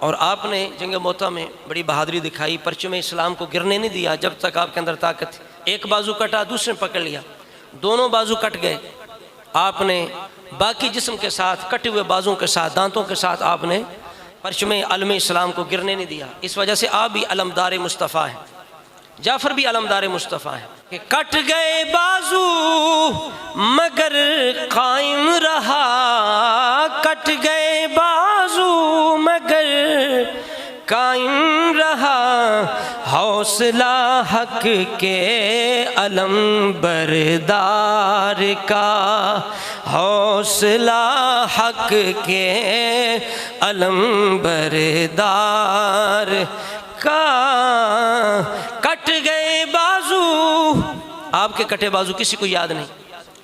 और आपने जंग मोता में बड़ी बहादुरी दिखाई, परचम इस्लाम को गिरने नहीं दिया जब तक आपके अंदर ताकत थी। एक बाजू कटा, दूसरे ने पकड़ लिया, दोनों बाजू कट गए। आपने बाकी जिस्म के साथ, कटे हुए बाजुओं के साथ, दांतों के साथ आपने परचम अलम इस्लाम को गिरने नहीं दिया। इस वजह से आप भी अलमदार मुस्तफ़ा हैं, जाफ़र भी अलमदार मुस्तफ़ा है कि कट गए बाजू मगर कायम रहा, कट गए बाजू मगर कायम रहा, हौसला हक के अलम बरदार का, हौसला हक के अलम बरदार का। कट गए बाजू, आपके कटे बाजू किसी को याद नहीं।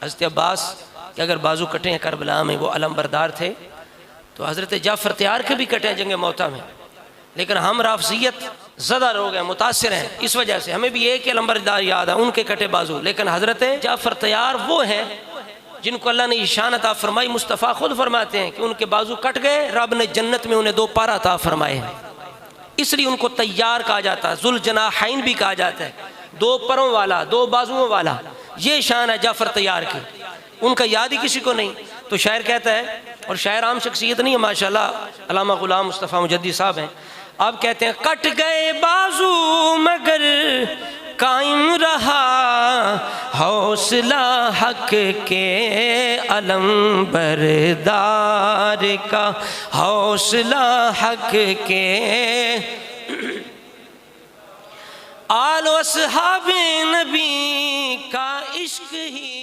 हज़रत अब्बास कि अगर बाजू कटे हैं करबला में, वो अलम बरदार थे, तो हज़रत जाफ़र तैयार के भी कटे हैं जंग मौता में। लेकिन हम राफ़ज़ियत ज़दा लोग हैं, मुतासिर हैं, इस वजह से हमें भी एक अलम बरदार याद है, उनके कटे बाजू। लेकिन हज़रत जाफ़र तैयार वो हैं जिनको अल्लाह ने ईशान अता फरमाई। मुस्तफ़ा खुद फरमाते हैं कि उनके बाजू कट गए, रब ने जन्नत में उन्हें 2 पारा अता फरमाए हैं, इसलिए उनको तैयार कहा जाता है, ज़ुल जनाहैन भी कहा जाता है, 2 परों वाला, 2 बाजुओं वाला। ये शान है जाफ़र तैयार की, उनका याद ही किसी को नहीं। तो शायर कहता है, और शायर आम शख्सियत नहीं है माशाल्लाह, अल्लामा ग़ुलाम मुस्तफ़ा मुजद्दी साहब हैं। आप कहते हैं कट गए बाजू मगर कायम रहा, हौसला हक के अलम बरदार का, हौसला हक के। आलो अस्हाबे नबी का इश्क ही